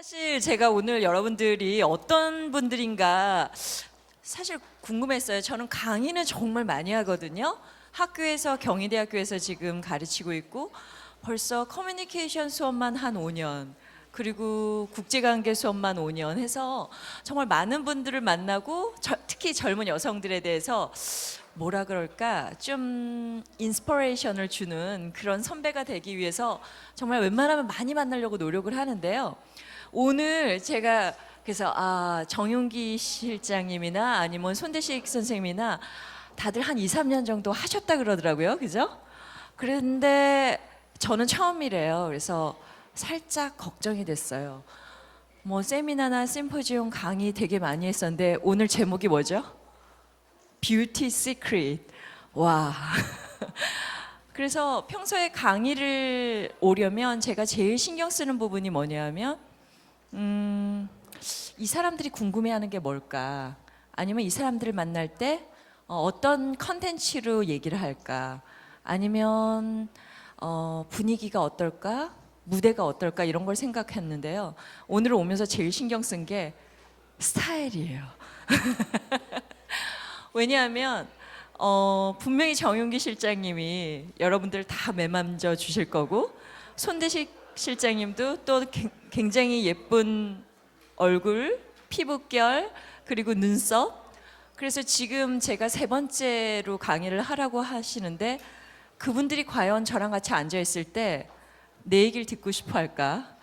사실 제가 오늘 여러분들이 어떤 분들인가 사실 궁금했어요. 저는 강의는 정말 많이 하거든요. 학교에서 경희대학교에서 지금 가르치고 있고 벌써 커뮤니케이션 수업만 한 5년 그리고 국제관계 수업만 5년 해서 정말 많은 분들을 만나고 특히 젊은 여성들에 대해서 뭐라 그럴까 좀 인스퍼레이션을 주는 그런 선배가 되기 위해서 정말 웬만하면 많이 만나려고 노력을 하는데요. 오늘 제가 그래서 정윤기 실장님이나 아니면 손대식 선생님이나 다들 한 2, 3년 정도 하셨다 그러더라고요. 그죠? 그런데 저는 처음이래요. 그래서 살짝 걱정이 됐어요. 뭐 세미나나 심포지움 강의 되게 많이 했었는데 오늘 제목이 뭐죠? 뷰티 시크릿. 와. 그래서 평소에 강의를 오려면 제가 제일 신경 쓰는 부분이 뭐냐면 이 사람들이 궁금해하는 게 뭘까? 아니면 이 사람들을 만날 때 어떤 컨텐츠로 얘기를 할까? 아니면 분위기가 어떨까? 무대가 어떨까? 이런 걸 생각했는데요. 오늘 오면서 제일 신경 쓴 게 스타일이에요. 왜냐하면 분명히 정윤기 실장님이 여러분들 다 매만져 주실 거고 손대식 실장님도 또 굉장히 예쁜 얼굴, 피부결, 그리고 눈썹. 그래서 지금 제가 세 번째로 강의를 하라고 하시는데 그분들이 과연 저랑 같이 앉아있을 때 내 얘기를 듣고 싶어 할까?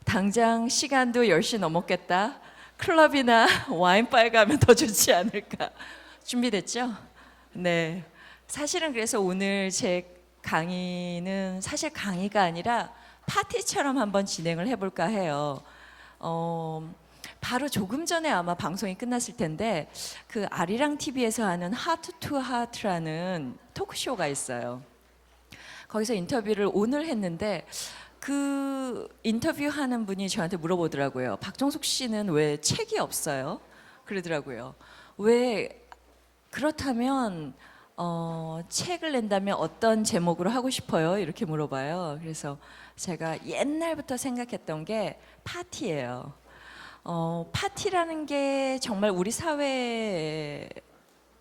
당장 시간도 10시 넘었겠다. 클럽이나 와인바에 가면 더 좋지 않을까? 준비됐죠? 네. 사실은 그래서 오늘 제 강의는 사실 강의가 아니라 파티처럼 한번 진행을 해볼까 해요. 바로 조금 전에 아마 방송이 끝났을 텐데 그 아리랑 TV에서 하는 하트 투 하트라는 토크쇼가 있어요. 거기서 인터뷰를 오늘 했는데 그 인터뷰하는 분이 저한테 물어보더라고요. 박정숙 씨는 왜 책이 없어요? 그러더라고요. 왜 그렇다면 책을 낸다면 어떤 제목으로 하고 싶어요? 이렇게 물어봐요. 그래서 제가 옛날부터 생각했던 게 파티예요. 파티라는 게 정말 우리 사회에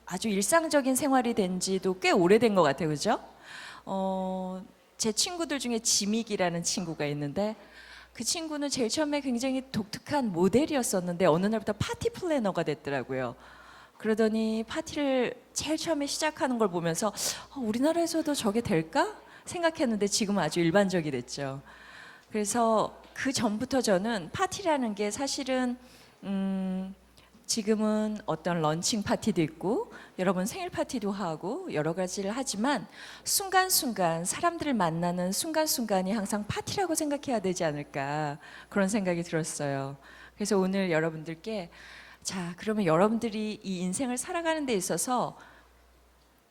아주 일상적인 생활이 된 지도 꽤 오래된 것 같아요. 그죠? 제 친구들 중에 지믹이라는 친구가 있는데 그 친구는 제일 처음에 굉장히 독특한 모델이었었는데 어느 날부터 파티 플래너가 됐더라고요. 그러더니 파티를 제일 처음에 시작하는 걸 보면서 우리나라에서도 저게 될까? 생각했는데 지금은 아주 일반적이 됐죠. 그래서 그 전부터 저는 파티라는 게 사실은 지금은 어떤 런칭 파티도 있고 여러분 생일 파티도 하고 여러 가지를 하지만 순간순간 사람들을 만나는 순간순간이 항상 파티라고 생각해야 되지 않을까 그런 생각이 들었어요. 그래서 오늘 여러분들께 자, 그러면 여러분들이 이 인생을 살아가는 데 있어서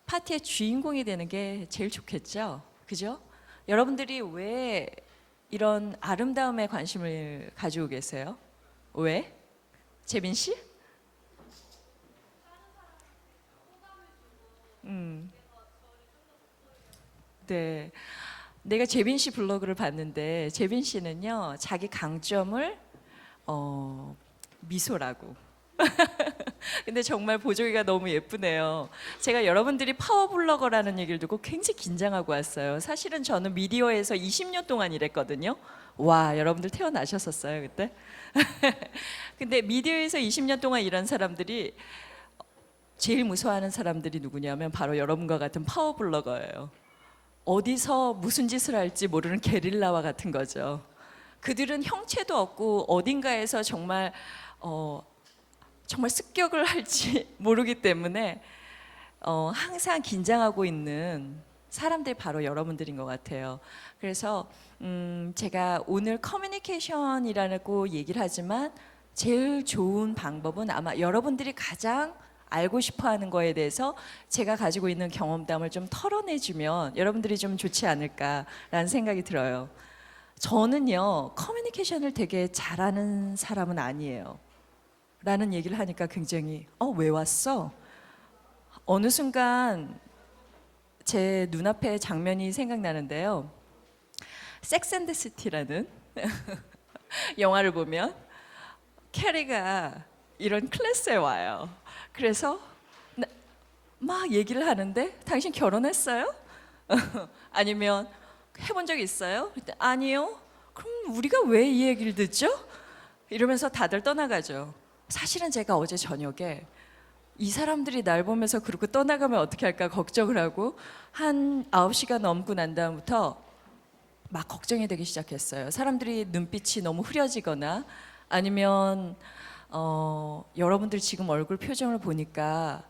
파티의 주인공이 되는 게 제일 좋겠죠? 그죠? 여러분들이 왜 이런 아름다움에 관심을 가지고 계세요? 왜? 재빈 씨? 네. 내가 재빈 씨 블로그를 봤는데 재빈 씨는요, 자기 강점을 미소라고. 근데 정말 보조개가 너무 예쁘네요. 제가 여러분들이 파워블로거라는 얘기를 듣고 굉장히 긴장하고 왔어요. 사실은 저는 미디어에서 20년 동안 일했거든요. 와, 여러분들 태어나셨었어요, 그때? 근데 미디어에서 20년 동안 일한 사람들이 제일 무서워하는 사람들이 누구냐면 바로 여러분과 같은 파워블로거예요. 어디서 무슨 짓을 할지 모르는 게릴라와 같은 거죠. 그들은 형체도 없고 어딘가에서 정말 습격을 할지 모르기 때문에 항상 긴장하고 있는 사람들이 바로 여러분들인 것 같아요. 그래서 제가 오늘 커뮤니케이션이라고 얘기를 하지만 제일 좋은 방법은 아마 여러분들이 가장 알고 싶어하는 거에 대해서 제가 가지고 있는 경험담을 좀 털어내주면 여러분들이 좀 좋지 않을까라는 생각이 들어요. 저는요 커뮤니케이션을 되게 잘하는 사람은 아니에요. 라는 얘기를 하니까 굉장히 왜 왔어? 어느 순간 제 눈앞에 장면이 생각나는데요. 섹스 앤드 시티라는 영화를 보면 캐리가 이런 클래스에 와요. 그래서 막 얘기를 하는데 당신 결혼했어요? 아니면 해본 적 있어요? 그때 아니요. 그럼 우리가 왜 이 얘기를 듣죠? 이러면서 다들 떠나가죠. 사실은 제가 어제 저녁에 이 사람들이 날 보면서 그러고 떠나가면 어떻게 할까 걱정을 하고 한 9시가 넘고 난 다음부터 막 걱정이 되기 시작했어요. 사람들이 눈빛이 너무 흐려지거나 아니면 여러분들 지금 얼굴 표정을 보니까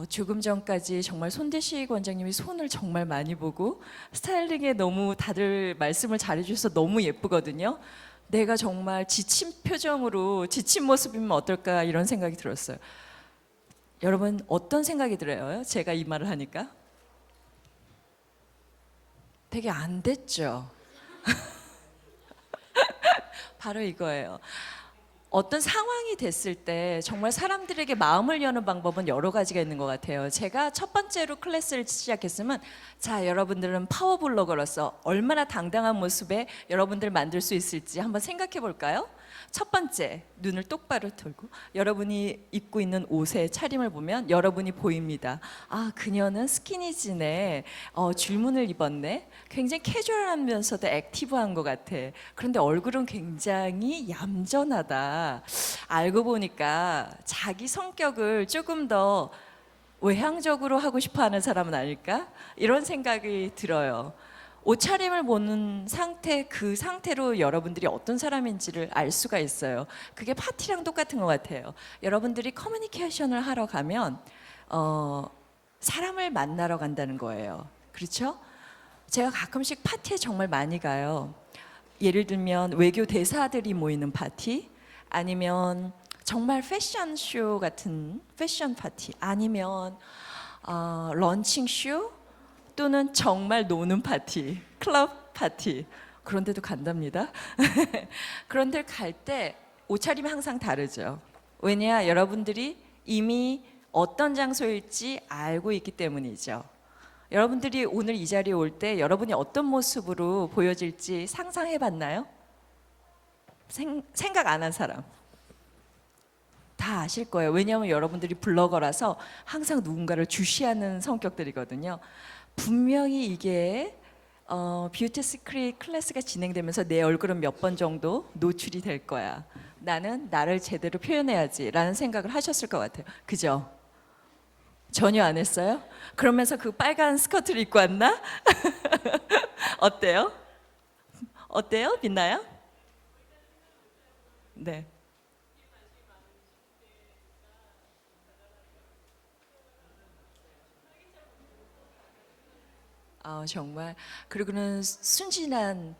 조금 전까지 정말 손대식 원장님이 손을 정말 많이 보고 스타일링에 너무 다들 말씀을 잘해주셔서 너무 예쁘거든요. 내가 정말 지친 표정으로 지친 모습이면 어떨까 이런 생각이 들었어요. 여러분 어떤 생각이 들어요? 제가 이 말을 하니까 되게 안 됐죠. 바로 이거예요. 어떤 상황이 됐을 때 정말 사람들에게 마음을 여는 방법은 여러 가지가 있는 것 같아요. 제가 첫 번째로 클래스를 시작했으면 자 여러분들은 파워블로거로서 얼마나 당당한 모습에 여러분들 만들 수 있을지 한번 생각해 볼까요? 첫 번째, 눈을 똑바로 들고 여러분이 입고 있는 옷의 차림을 보면 여러분이 보입니다. 아, 그녀는 스키니진에 줄무늬를 입었네. 굉장히 캐주얼하면서도 액티브한 것 같아. 그런데 얼굴은 굉장히 얌전하다. 알고 보니까 자기 성격을 조금 더 외향적으로 하고 싶어하는 사람은 아닐까? 이런 생각이 들어요. 옷차림을 보는 상태, 그 상태로 여러분들이 어떤 사람인지를 알 수가 있어요. 그게 파티랑 똑같은 것 같아요. 여러분들이 커뮤니케이션을 하러 가면 사람을 만나러 간다는 거예요. 그렇죠? 제가 가끔씩 파티에 정말 많이 가요. 예를 들면 외교 대사들이 모이는 파티, 아니면 정말 패션쇼 같은 패션 파티, 아니면 런칭 쇼, 또는 정말 노는 파티, 클럽 파티, 그런 데도 간답니다. 그런 데를 갈 때 옷차림이 항상 다르죠. 왜냐, 여러분들이 이미 어떤 장소일지 알고 있기 때문이죠. 여러분들이 오늘 이 자리에 올 때 여러분이 어떤 모습으로 보여질지 상상해 봤나요? 생각 안 한 사람 다 아실 거예요. 왜냐하면 여러분들이 블로거라서 항상 누군가를 주시하는 성격들이거든요. 분명히 이게 뷰티 시크릿 클래스가 진행되면서 내 얼굴은 몇 번 정도 노출이 될 거야. 나는 나를 제대로 표현해야지 라는 생각을 하셨을 것 같아요. 그죠? 전혀 안 했어요? 그러면서 그 빨간 스커트를 입고 왔나? 어때요? 어때요? 빛나요? 네. 정말. 그리고는 순진한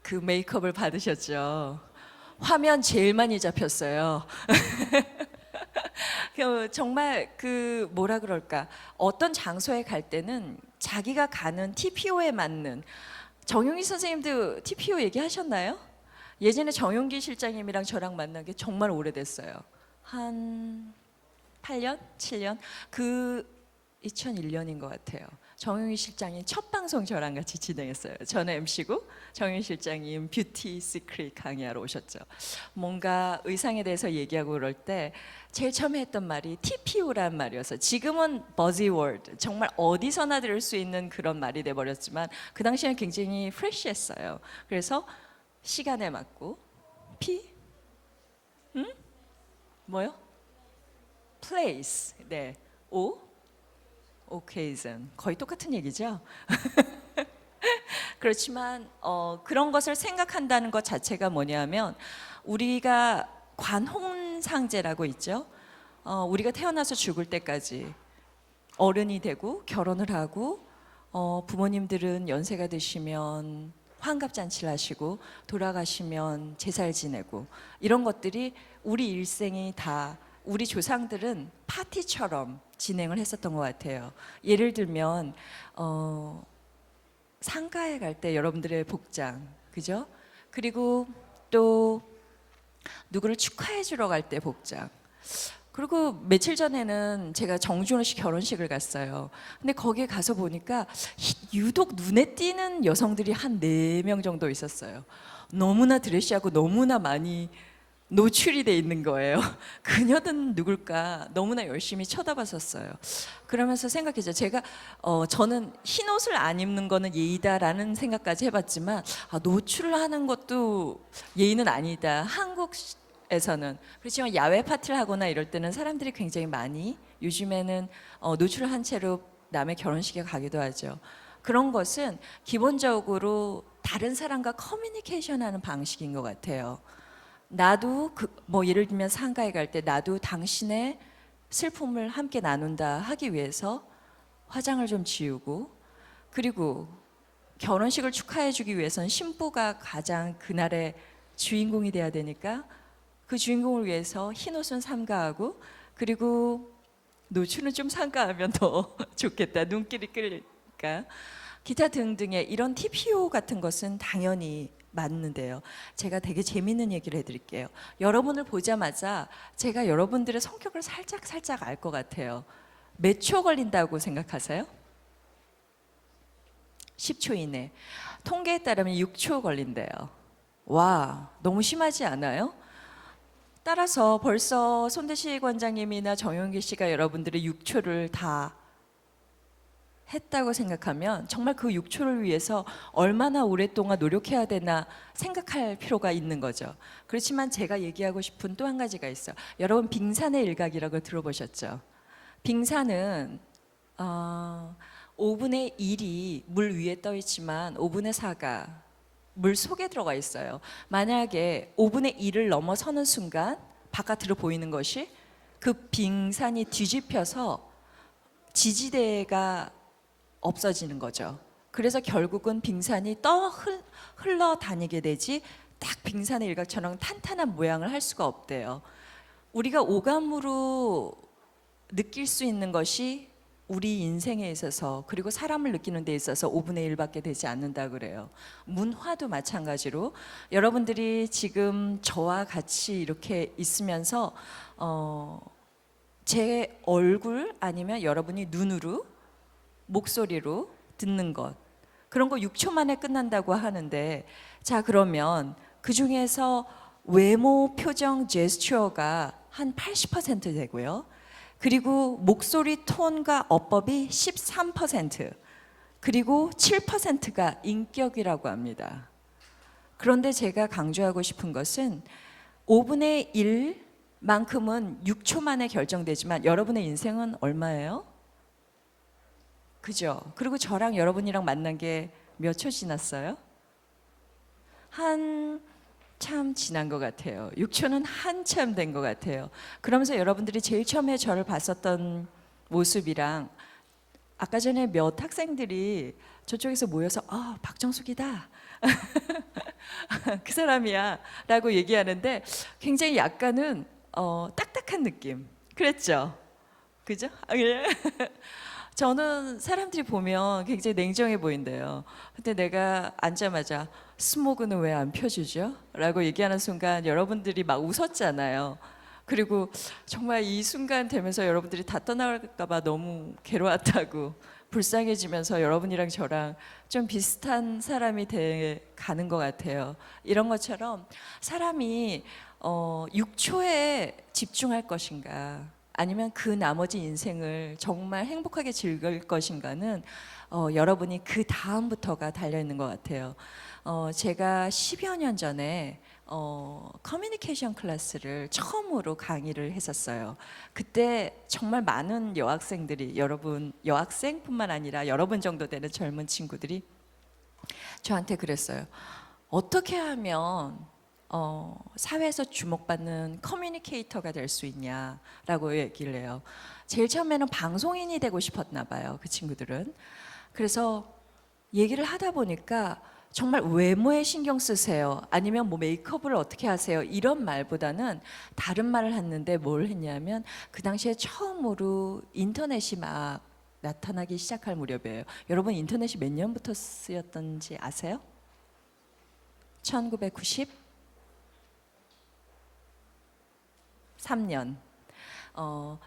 그 메이크업을 받으셨죠. 화면 제일 많이 잡혔어요. 정말 그 뭐라 그럴까, 어떤 장소에 갈 때는 자기가 가는 TPO에 맞는, 정용희 선생님도 TPO 얘기하셨나요? 예전에 정용기 실장님이랑 저랑 만난 게 정말 오래됐어요. 한 8년? 7년? 그 2001년인 것 같아요. 정용희 실장님 첫 방송 저랑 같이 진행했어요. 저는 MC고 정용희 실장님 뷰티 시크릿 강의하러 오셨죠. 뭔가 의상에 대해서 얘기하고 그럴 때 제일 처음에 했던 말이 TPO란 말이어서, 지금은 버지워드, 정말 어디서나 들을 수 있는 그런 말이 돼버렸지만 그 당시에는 굉장히 프레시했어요. 그래서 시간에 맞고 P? 뭐요? place. 네. O? occasion. 거의 똑같은 얘기죠. 그렇지만 그런 것을 생각한다는 것 자체가 뭐냐면, 우리가 관혼상제라고 있죠. 우리가 태어나서 죽을 때까지 어른이 되고 결혼을 하고 부모님들은 연세가 드시면 환갑잔치를 하시고 돌아가시면 제사를 지내고, 이런 것들이 우리 일생이 다, 우리 조상들은 파티처럼 진행을 했었던 것 같아요. 예를 들면 상가에 갈 때 여러분들의 복장, 그죠? 그리고 또 누구를 축하해 주러 갈 때 복장. 그리고 며칠 전에는 제가 정준호 씨 결혼식을 갔어요. 근데 거기에 가서 보니까 유독 눈에 띄는 여성들이 한 4명 정도 있었어요. 너무나 드레시하고 너무나 많이 노출이 돼 있는 거예요. 그녀는 누굴까 너무나 열심히 쳐다봤었어요. 그러면서 생각했죠. 제가 저는 흰 옷을 안 입는 거는 예의다라는 생각까지 해봤지만 노출을 하는 것도 예의는 아니다. 한국에서는 그렇지만 야외 파티를 하거나 이럴 때는 사람들이 굉장히 많이 요즘에는 노출을 한 채로 남의 결혼식에 가기도 하죠. 그런 것은 기본적으로 다른 사람과 커뮤니케이션하는 방식인 것 같아요. 나도 뭐 예를 들면 상가에 갈 때 나도 당신의 슬픔을 함께 나눈다 하기 위해서 화장을 좀 지우고, 그리고 결혼식을 축하해 주기 위해서는 신부가 가장 그날의 주인공이 돼야 되니까 그 주인공을 위해서 흰 옷은 삼가하고, 그리고 노출은 좀 삼가하면 더 좋겠다. 눈길이 끌리니까. 기타 등등의 이런 TPO 같은 것은 당연히 맞는데요. 제가 되게 재밌는 얘기를 해드릴게요. 여러분을 보자마자 제가 여러분들의 성격을 살짝 알 것 같아요. 몇 초 걸린다고 생각하세요? 10초 이내. 통계에 따르면 6초 걸린대요. 와, 너무 심하지 않아요? 따라서 벌써 손대식 원장님이나 정용기 씨가 여러분들의 6초를 다 했다고 생각하면 정말 그 6초를 위해서 얼마나 오랫동안 노력해야 되나 생각할 필요가 있는 거죠. 그렇지만 제가 얘기하고 싶은 또 한 가지가 있어요. 여러분 빙산의 일각이라고 들어보셨죠? 빙산은 5분의 1이 물 위에 떠 있지만 5분의 4가 물 속에 들어가 있어요. 만약에 5분의 1을 넘어서는 순간 바깥으로 보이는 것이 그 빙산이 뒤집혀서 지지대가 없어지는 거죠. 그래서 결국은 빙산이 흘러다니게 되지 딱 빙산의 일각처럼 탄탄한 모양을 할 수가 없대요. 우리가 오감으로 느낄 수 있는 것이 우리 인생에 있어서, 그리고 사람을 느끼는 데 있어서 5분의 1밖에 되지 않는다 그래요. 문화도 마찬가지로 여러분들이 지금 저와 같이 이렇게 있으면서 제 얼굴 아니면 여러분이 눈으로, 목소리로 듣는 것, 그런 거 6초 만에 끝난다고 하는데, 자 그러면 그 중에서 외모, 표정, 제스처가 한 80% 되고요. 그리고 목소리 톤과 어법이 13%, 그리고 7%가 인격이라고 합니다. 그런데 제가 강조하고 싶은 것은 5분의 1만큼은 6초 만에 결정되지만 여러분의 인생은 얼마예요? 그죠? 그리고 저랑 여러분이랑 만난 게 몇 초 지났어요? 한참 지난 것 같아요. 6초는 한참 된 것 같아요. 그러면서 여러분들이 제일 처음에 저를 봤었던 모습이랑 아까 전에 몇 학생들이 저쪽에서 모여서 박정숙이다. 그 사람이야 라고 얘기하는데 굉장히 약간은 딱딱한 느낌. 그랬죠? 그죠? 저는 사람들이 보면 굉장히 냉정해 보인대요. 근데 내가 앉자마자 스모그는 왜 안 펴주죠? 라고 얘기하는 순간 여러분들이 막 웃었잖아요. 그리고 정말 이 순간 되면서 여러분들이 다 떠나갈까 봐 너무 괴로웠다고, 불쌍해지면서 여러분이랑 저랑 좀 비슷한 사람이 돼 가는 것 같아요. 이런 것처럼 사람이 6초에 집중할 것인가, 아니면 그 나머지 인생을 정말 행복하게 즐길 것인가는 여러분이 그 다음부터가 달려 있는 것 같아요. 제가 10여 년 전에 커뮤니케이션 클래스를 처음으로 강의를 했었어요. 그때 정말 많은 여학생들이, 여러분 여학생뿐만 아니라 여러분 정도 되는 젊은 친구들이 저한테 그랬어요. 어떻게 하면 사회에서 주목받는 커뮤니케이터가 될 수 있냐라고 얘기를 해요. 제일 처음에는 방송인이 되고 싶었나 봐요, 그 친구들은. 그래서 얘기를 하다 보니까 정말 외모에 신경 쓰세요, 아니면 뭐 메이크업을 어떻게 하세요, 이런 말보다는 다른 말을 했는데, 뭘 했냐면 그 당시에 처음으로 인터넷이 막 나타나기 시작할 무렵이에요. 여러분 인터넷이 몇 년부터 쓰였던지 아세요? 1990? 3년.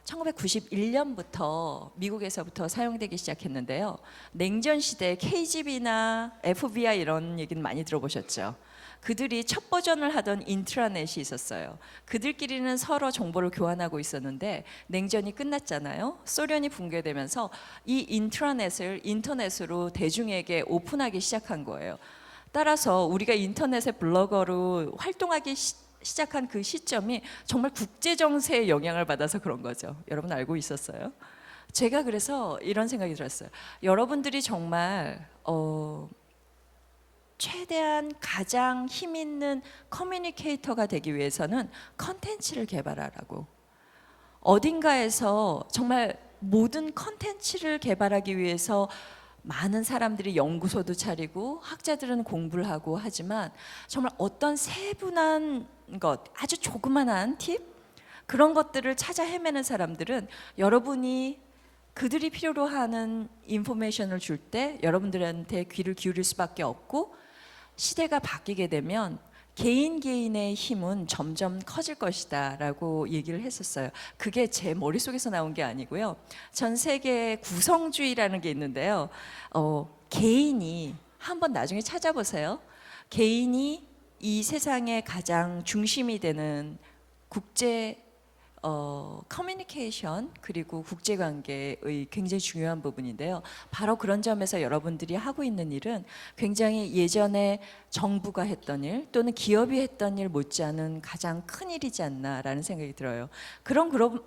1991년부터 미국에서부터 사용되기 시작했는데요. 냉전 시대 KGB나 FBI 이런 얘기는 많이 들어보셨죠. 그들이 첫 버전을 하던 인트라넷이 있었어요. 그들끼리는 서로 정보를 교환하고 있었는데 냉전이 끝났잖아요. 소련이 붕괴되면서 이 인트라넷을 인터넷으로 대중에게 오픈하기 시작한 거예요. 따라서 우리가 인터넷의 블로거로 활동하기 시작한 그 시점이 정말 국제 정세에 영향을 받아서 그런 거죠. 여러분 알고 있었어요? 제가 그래서 이런 생각이 들었어요. 여러분들이 정말 최대한 가장 힘 있는 커뮤니케이터가 되기 위해서는 컨텐츠를 개발하라고. 어딘가에서 정말 모든 컨텐츠를 개발하기 위해서 많은 사람들이 연구소도 차리고 학자들은 공부를 하고 하지만 정말 어떤 세분한 것, 아주 조그만한 팁 그런 것들을 찾아 헤매는 사람들은 여러분이 그들이 필요로 하는 인포메이션을 줄 때 여러분들한테 귀를 기울일 수밖에 없고, 시대가 바뀌게 되면 개인의 힘은 점점 커질 것이다 라고 얘기를 했었어요. 그게 제 머릿속에서 나온 게 아니고요. 전 세계 구성주의라는 게 있는데요. 개인이 한번 나중에 찾아보세요. 개인이 이 세상의 가장 중심이 되는 국제 커뮤니케이션 그리고 국제관계의 굉장히 중요한 부분인데요. 바로 그런 점에서 여러분들이 하고 있는 일은 굉장히 예전에 정부가 했던 일 또는 기업이 했던 일 못지않은 가장 큰 일이지 않나라는 생각이 들어요. 그럼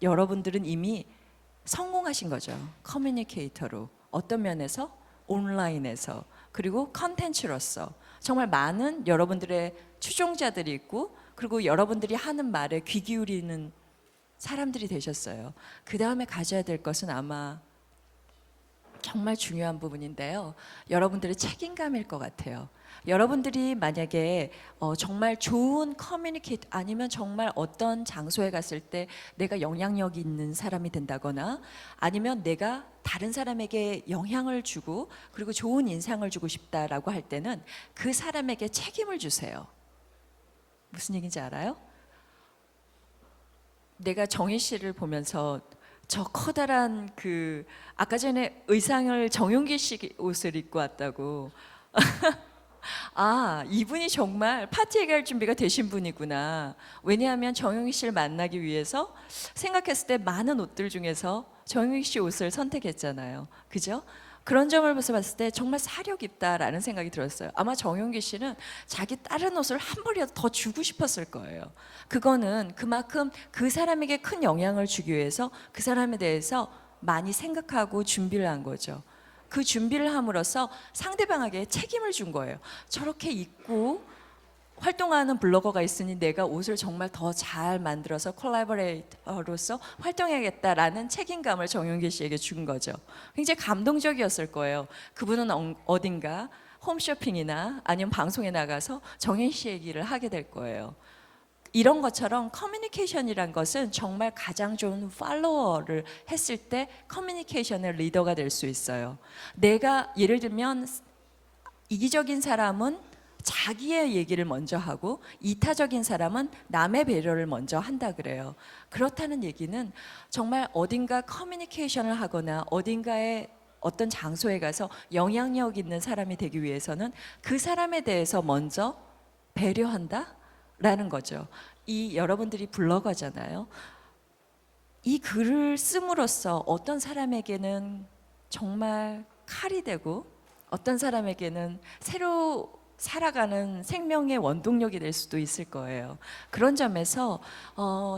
여러분들은 이미 성공하신 거죠. 커뮤니케이터로. 어떤 면에서? 온라인에서. 그리고 컨텐츠로서. 정말 많은 여러분들의 추종자들이 있고 그리고 여러분들이 하는 말에 귀 기울이는 사람들이 되셨어요. 그 다음에 가져야 될 것은 아마 정말 중요한 부분인데요. 여러분들의 책임감일 것 같아요. 여러분들이 만약에 정말 좋은 커뮤니케이터 아니면 정말 어떤 장소에 갔을 때 내가 영향력 있는 사람이 된다거나 아니면 내가 다른 사람에게 영향을 주고 그리고 좋은 인상을 주고 싶다라고 할 때는 그 사람에게 책임을 주세요. 무슨 얘기인지 알아요? 내가 정희 씨를 보면서 저 커다란 그 아까 전에 의상을 정용기 씨 옷을 입고 왔다고. 아, 이분이 정말 파티에 갈 준비가 되신 분이구나. 왜냐하면 정용기 씨를 만나기 위해서 생각했을 때 많은 옷들 중에서 정용기 씨 옷을 선택했잖아요. 그죠? 그런 점을 봤을 때 정말 사력 있다라는 생각이 들었어요. 아마 정용기 씨는 자기 다른 옷을 한 벌이라도 더 주고 싶었을 거예요. 그거는 그만큼 그 사람에게 큰 영향을 주기 위해서 그 사람에 대해서 많이 생각하고 준비를 한 거죠. 그 준비를 함으로써 상대방에게 책임을 준 거예요. 저렇게 입고 활동하는 블로거가 있으니 내가 옷을 정말 더 잘 만들어서 콜라보레이터로서 활동해야겠다라는 책임감을 정용기 씨에게 준 거죠. 굉장히 감동적이었을 거예요. 그분은 어딘가 홈쇼핑이나 아니면 방송에 나가서 정인 씨 얘기를 하게 될 거예요. 이런 것처럼 커뮤니케이션이란 것은 정말 가장 좋은 팔로워를 했을 때 커뮤니케이션의 리더가 될 수 있어요. 내가 예를 들면 이기적인 사람은 자기의 얘기를 먼저 하고 이타적인 사람은 남의 배려를 먼저 한다 그래요. 그렇다는 얘기는 정말 어딘가 커뮤니케이션을 하거나 어딘가에 어떤 장소에 가서 영향력 있는 사람이 되기 위해서는 그 사람에 대해서 먼저 배려한다? 라는 거죠. 이 여러분들이 블로거잖아요. 이 글을 씀으로써 어떤 사람에게는 정말 칼이 되고 어떤 사람에게는 새로 살아가는 생명의 원동력이 될 수도 있을 거예요. 그런 점에서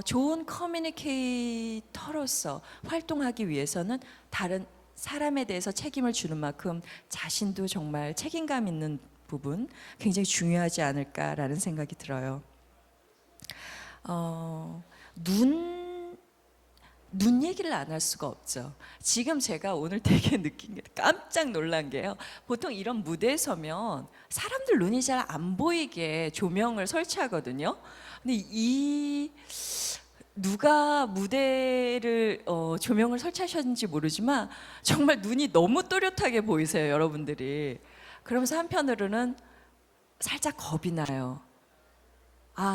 좋은 커뮤니케이터로서 활동하기 위해서는 다른 사람에 대해서 책임을 주는 만큼 자신도 정말 책임감 있는 부분 굉장히 중요하지 않을까라는 생각이 들어요. 눈 얘기를 안 할 수가 없죠. 지금 제가 오늘 되게 느낀 게 깜짝 놀란 게요. 보통 이런 무대에 서면 사람들 눈이 잘 안 보이게 조명을 설치하거든요. 근데 누가 무대를 조명을 설치하셨는지 모르지만 정말 눈이 너무 또렷하게 보이세요, 여러분들이. 그러면서 한편으로는 살짝 겁이 나요.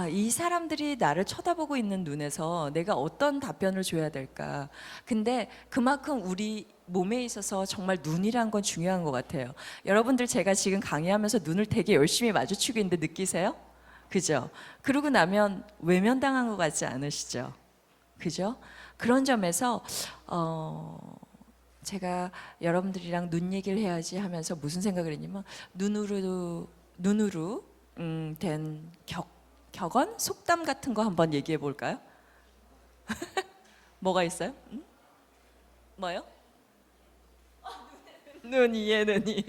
이 사람들이 나를 쳐다보고 있는 눈에서 내가 어떤 답변을 줘야 될까. 근데 그만큼 우리 몸에 있어서 정말 눈이란 건 중요한 것 같아요. 여러분들 제가 지금 강의하면서 눈을 되게 열심히 마주치고 있는데 느끼세요? 그죠? 그러고 나면 외면당한 것 같지 않으시죠? 그죠? 그런 점에서 제가 여러분들이랑 눈 얘기를 해야지 하면서 무슨 생각을 했냐면 눈으로 된 격언, 속담 같은 거 한번 얘기해 볼까요? 뭐가 있어요? 뭐요? 눈이 예 눈이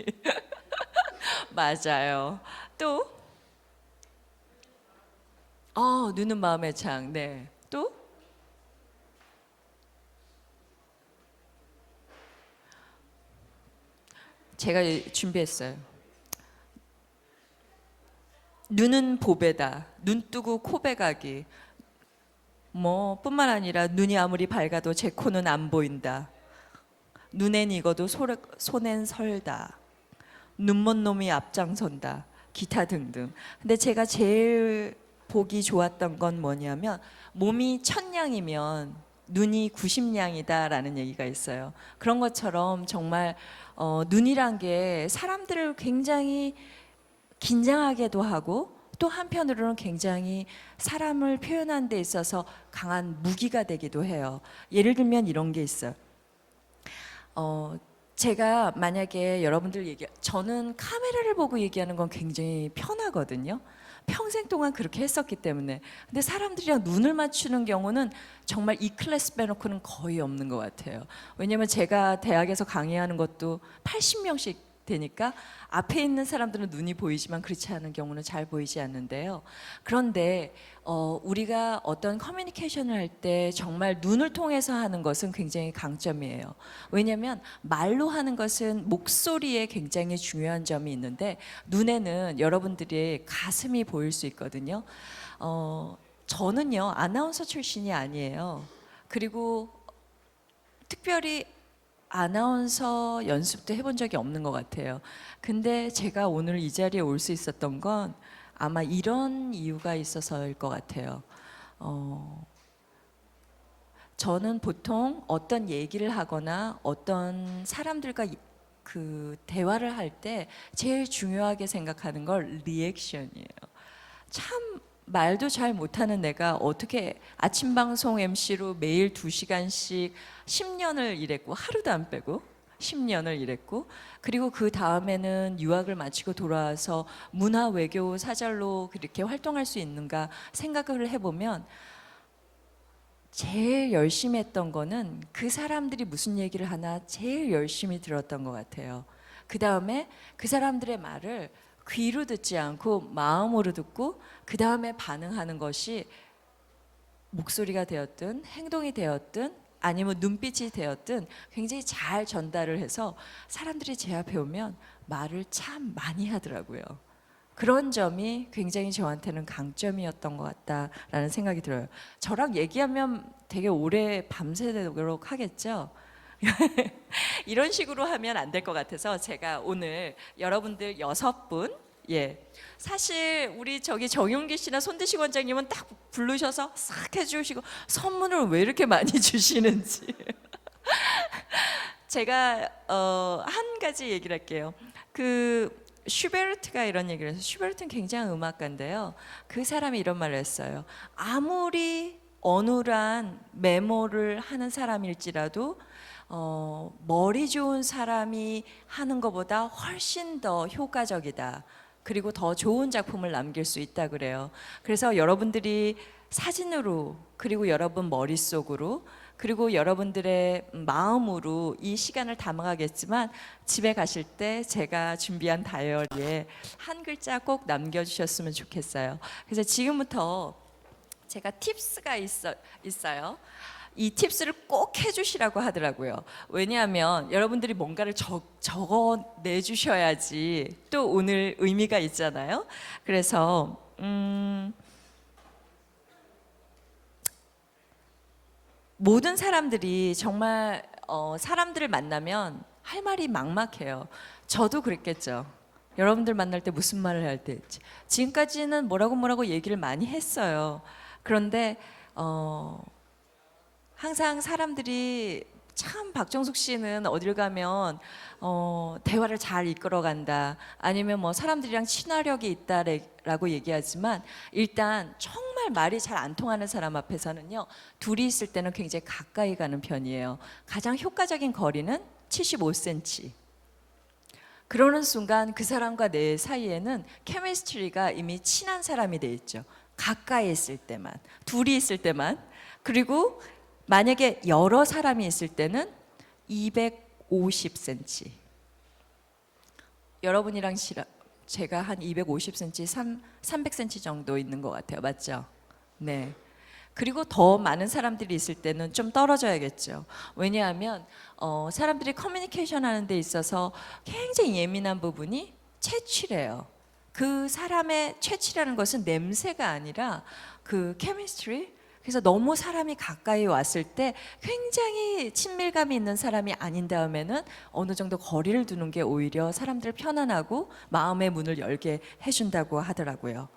맞아요. 또 눈은 마음의 창. 네. 또 제가 준비했어요. 눈은 보배다. 눈 뜨고 코베가기. 뭐 뿐만 아니라 눈이 아무리 밝아도 제 코는 안 보인다. 눈엔 익어도 손엔 설다. 눈먼 놈이 앞장선다. 기타 등등. 근데 제가 제일 보기 좋았던 건 뭐냐면 몸이 1000냥이면 눈이 90냥이다라는 얘기가 있어요. 그런 것처럼 정말 눈이란 게 사람들을 굉장히 긴장하게도 하고 또 한편으로는 굉장히 사람을 표현하는 데 있어서 강한 무기가 되기도 해요. 예를 들면 이런 게 있어요. 제가 만약에 저는 카메라를 보고 얘기하는 건 굉장히 편하거든요. 평생 동안 그렇게 했었기 때문에. 근데 사람들이랑 눈을 맞추는 경우는 정말 이 클래스 빼놓고는 거의 없는 것 같아요. 왜냐면 제가 대학에서 강의하는 것도 80명씩 되니까 앞에 있는 사람들은 눈이 보이지만 그렇지 않은 경우는 잘 보이지 않는데요. 그런데 우리가 어떤 커뮤니케이션을 할 때 정말 눈을 통해서 하는 것은 굉장히 강점이에요. 왜냐하면 말로 하는 것은 목소리에 굉장히 중요한 점이 있는데 눈에는 여러분들의 가슴이 보일 수 있거든요. 저는요 아나운서 출신이 아니에요. 그리고 특별히 아나운서 연습도 해본 적이 없는 것 같아요. 근데 제가 오늘 이 자리에 올 수 있었던 건 아마 이런 이유가 있어서일 것 같아요. 저는 보통 어떤 얘기를 하거나 어떤 사람들과 그 대화를 할 때 제일 중요하게 생각하는 걸 리액션이에요. 참 말도 잘 못하는 내가 어떻게 아침 방송 MC로 매일 2시간씩 10년을 일했고 하루도 안 빼고 10년을 일했고 그리고 그 다음에는 유학을 마치고 돌아와서 문화 외교 사절로 그렇게 활동할 수 있는가 생각을 해보면 제일 열심히 했던 거는 그 사람들이 무슨 얘기를 하나 제일 열심히 들었던 것 같아요. 그 다음에 그 사람들의 말을 귀로 듣지 않고 마음으로 듣고 그 다음에 반응하는 것이 목소리가 되었든 행동이 되었든 아니면 눈빛이 되었든 굉장히 잘 전달을 해서 사람들이 제 앞에 오면 말을 참 많이 하더라고요. 그런 점이 굉장히 저한테는 강점이었던 것 같다라는 생각이 들어요. 저랑 얘기하면 되게 오래 밤새도록 하겠죠? 이런 식으로 하면 안 될 것 같아서 제가 오늘 여러분들 6분 사실 우리 저기 정용기 씨나 손대식 원장님은 딱 부르셔서 싹 해주시고 선물을 왜 이렇게 많이 주시는지 제가 한 가지 얘기를 할게요. 그 슈베르트가 이런 얘기를 해서 슈베르트는 굉장히 음악가인데요. 그 사람이 이런 말을 했어요. 아무리 어눌한 메모를 하는 사람일지라도 머리 좋은 사람이 하는 것보다 훨씬 더 효과적이다. 그리고 더 좋은 작품을 남길 수 있다 그래요. 그래서 여러분들이 사진으로 그리고 여러분 머릿속으로 그리고 여러분들의 마음으로 이 시간을 담아가겠지만 집에 가실 때 제가 준비한 다이어리에 한 글자 꼭 남겨주셨으면 좋겠어요. 그래서 지금부터 제가 팁스가 있어요. 이 팁스를 꼭 해주시라고 하더라고요. 왜냐하면 여러분들이 뭔가를 적어 내주셔야지 또 오늘 의미가 있잖아요. 그래서 모든 사람들이 정말 사람들을 만나면 할 말이 막막해요. 저도 그랬겠죠. 여러분들 만날 때 무슨 말을 해야 될지. 지금까지는 뭐라고 얘기를 많이 했어요. 그런데 항상 사람들이 참 박정숙 씨는 어딜 가면 대화를 잘 이끌어간다, 아니면 뭐 사람들이랑 친화력이 있다라고 얘기하지만, 일단 정말 말이 잘 안 통하는 사람 앞에서는요, 둘이 있을 때는 굉장히 가까이 가는 편이에요. 가장 효과적인 거리는 75cm. 그러는 순간 그 사람과 내 사이에는 케미스트리가 이미 친한 사람이 돼 있죠. 가까이 있을 때만, 둘이 있을 때만. 그리고 만약에 여러 사람이 있을 때는 250cm. 여러분이랑 제가 한 250cm, 300cm 정도 있는 것 같아요. 맞죠? 네. 그리고 더 많은 사람들이 있을 때는 좀 떨어져야겠죠. 왜냐하면 사람들이 커뮤니케이션 하는 데 있어서 굉장히 예민한 부분이 채취래요. 그 사람의 채취라는 것은 냄새가 아니라 그 케미스트리. 그래서 너무 사람이 가까이 왔을 때 굉장히 친밀감이 있는 사람이 아닌 다음에는 어느 정도 거리를 두는 게 오히려 사람들을 편안하고 마음의 문을 열게 해준다고 하더라고요.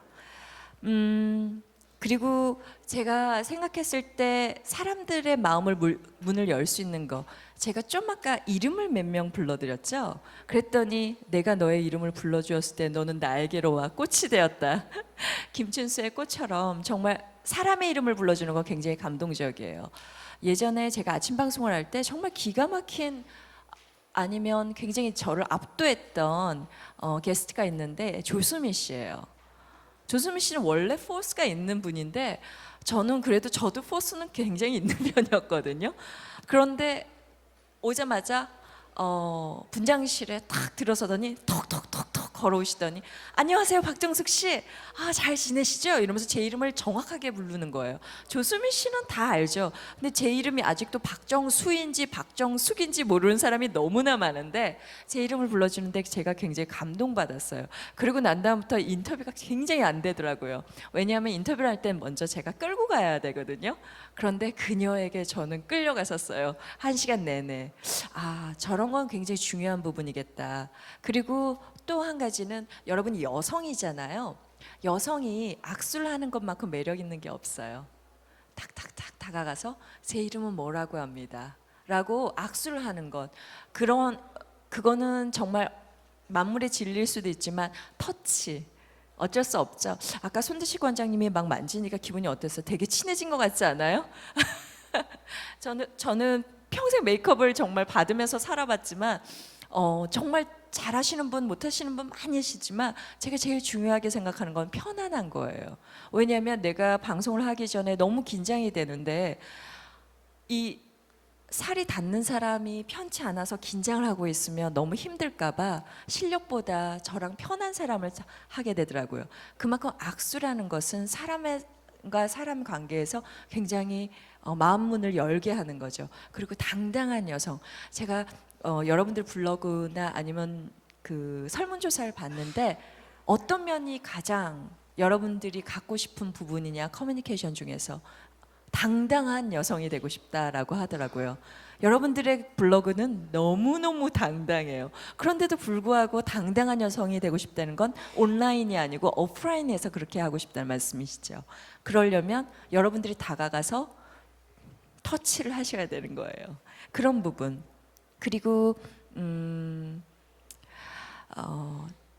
그리고 제가 생각했을 때 사람들의 마음을 문을 열 수 있는 거, 제가 좀 아까 이름을 몇 명 불러드렸죠? 그랬더니 내가 너의 이름을 불러주었을 때 너는 나에게로 와 꽃이 되었다. 김춘수의 꽃처럼 정말 사람의 이름을 불러주는 거 굉장히 감동적이에요. 예전에 제가 아침 방송을 할 때 정말 기가 막힌, 아니면 굉장히 저를 압도했던 게스트가 있는데 조수미 씨예요. 조수미 씨는 원래 포스가 있는 분인데 저는 그래도 저도 포스는 굉장히 있는 편이었거든요. 그런데 오자마자 분장실에 탁 들어서더니 톡톡톡톡 걸어오시더니 안녕하세요 박정숙 씨, 잘 지내시죠? 이러면서 제 이름을 정확하게 부르는 거예요. 조수미 씨는 다 알죠. 근데 제 이름이 아직도 박정수인지 박정숙인지 모르는 사람이 너무나 많은데 제 이름을 불러주는데 제가 굉장히 감동받았어요. 그리고 난 다음부터 인터뷰가 굉장히 안 되더라고요. 왜냐하면 인터뷰를 할 땐 먼저 제가 끌고 가야 되거든요. 그런데 그녀에게 저는 끌려갔었어요. 1시간 내내. 저런 건 굉장히 중요한 부분이겠다. 그리고 또 한 가지는, 여러분이 여성이잖아요. 여성이 악수를 하는 것만큼 매력 있는 게 없어요. 탁탁탁 다가가서 제 이름은 뭐라고 합니다 라고 악수를 하는 것, 그거는 정말 만물의 진리일 수도 있지만 터치, 어쩔 수 없죠. 아까 손대식 원장님이 막 만지니까 기분이 어땠어요? 되게 친해진 것 같지 않아요? 저는 평생 메이크업을 정말 받으면서 살아봤지만 정말 잘하시는 분, 못하시는 분 많이 계시지만 제가 제일 중요하게 생각하는 건 편안한 거예요. 왜냐하면 내가 방송을 하기 전에 너무 긴장이 되는데 이 살이 닿는 사람이 편치 않아서 긴장을 하고 있으면 너무 힘들까 봐 실력보다 저랑 편한 사람을 하게 되더라고요. 그만큼 악수라는 것은 사람과 사람 관계에서 굉장히 마음 문을 열게 하는 거죠. 그리고 당당한 여성, 제가 여러분들 블로그나 아니면 그 설문조사를 봤는데 어떤 면이 가장 여러분들이 갖고 싶은 부분이냐, 커뮤니케이션 중에서 당당한 여성이 되고 싶다라고 하더라고요. 여러분들의 블로그는 너무너무 당당해요. 그런데도 불구하고 당당한 여성이 되고 싶다는 건 온라인이 아니고 오프라인에서 그렇게 하고 싶다는 말씀이시죠. 그러려면 여러분들이 다가가서 터치를 하셔야 되는 거예요. 그런 부분. 그리고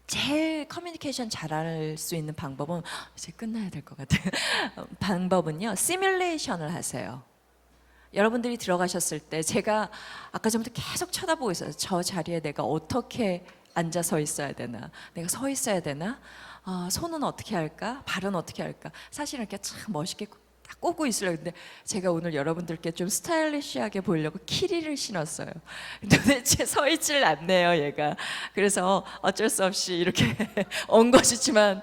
제일 커뮤니케이션 잘할 수 있는 방법은, 이제 끝나야 될 것 같아요. 방법은요, 시뮬레이션을 하세요. 여러분들이 들어가셨을 때 제가 아까 전부터 계속 쳐다보고 있어요. 저 자리에 내가 어떻게 앉아 서 있어야 되나, 내가 서 있어야 되나, 손은 어떻게 할까, 발은 어떻게 할까. 사실 이렇게 참 멋있게 딱 꽂고 있으려고 했는데 제가 오늘 여러분들께 좀 스타일리시하게 보이려고 키리를 신었어요. 도대체 서 있질 않네요, 얘가. 그래서 어쩔 수 없이 이렇게 온 것이지만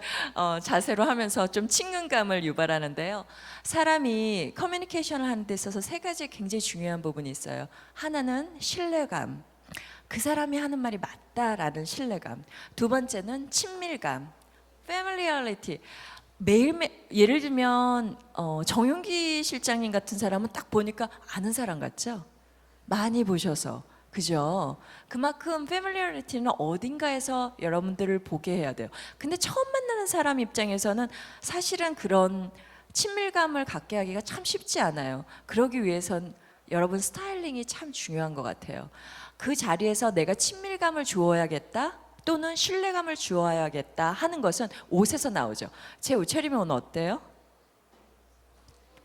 자세로 하면서 좀 친근감을 유발하는데요. 사람이 커뮤니케이션을 하는 데 있어서 3가지 굉장히 중요한 부분이 있어요. 하나는 신뢰감, 그 사람이 하는 말이 맞다라는 신뢰감. 2번째는 친밀감, familiarity. 매일매일, 예를 들면 정윤기 실장님 같은 사람은 딱 보니까 아는 사람 같죠? 많이 보셔서 그죠? 그만큼 패밀리어리티는 어딘가에서 여러분들을 보게 해야 돼요. 근데 처음 만나는 사람 입장에서는 사실은 그런 친밀감을 갖게 하기가 참 쉽지 않아요. 그러기 위해선 여러분 스타일링이 참 중요한 것 같아요. 그 자리에서 내가 친밀감을 주어야겠다 또는 신뢰감을 주어야겠다 하는 것은 옷에서 나오죠. 제 옷 차림이 오늘 어때요?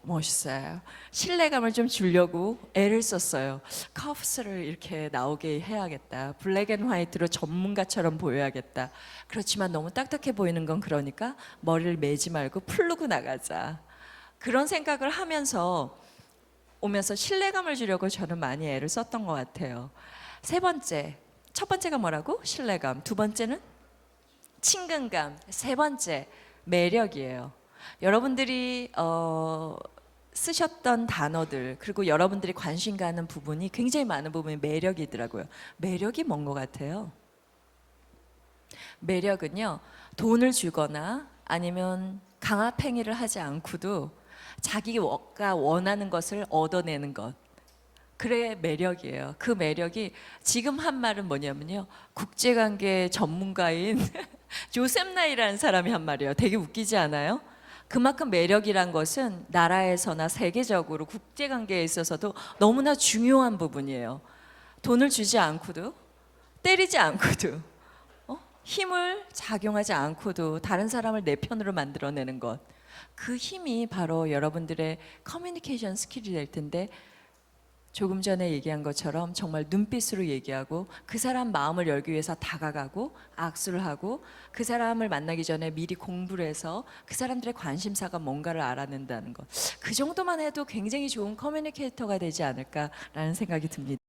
멋있어요. 신뢰감을 좀 주려고 애를 썼어요. 커프스를 이렇게 나오게 해야겠다. 블랙 앤 화이트로 전문가처럼 보여야겠다. 그렇지만 너무 딱딱해 보이는 건 그러니까 머리를 매지 말고 풀르고 나가자. 그런 생각을 하면서 오면서 신뢰감을 주려고 저는 많이 애를 썼던 것 같아요. 세 번째, 첫 번째가 뭐라고? 신뢰감. 두 번째는 친근감. 세 번째, 매력이에요. 여러분들이 쓰셨던 단어들 그리고 여러분들이 관심 가는 부분이 굉장히 많은 부분이 매력이더라고요. 매력이 뭔 것 같아요? 매력은요, 돈을 주거나 아니면 강압행위를 하지 않고도 자기가 원하는 것을 얻어내는 것. 그래 매력이에요. 그 매력이 지금 한 말은 뭐냐면요. 국제관계 전문가인 조셉 나이라는 사람이 한 말이에요. 되게 웃기지 않아요? 그만큼 매력이란 것은 나라에서나 세계적으로 국제관계에 있어서도 너무나 중요한 부분이에요. 돈을 주지 않고도 때리지 않고도 힘을 작용하지 않고도 다른 사람을 내 편으로 만들어내는 것. 그 힘이 바로 여러분들의 커뮤니케이션 스킬이 될 텐데 조금 전에 얘기한 것처럼 정말 눈빛으로 얘기하고 그 사람 마음을 열기 위해서 다가가고 악수를 하고 그 사람을 만나기 전에 미리 공부를 해서 그 사람들의 관심사가 뭔가를 알아낸다는 것. 그 정도만 해도 굉장히 좋은 커뮤니케이터가 되지 않을까라는 생각이 듭니다.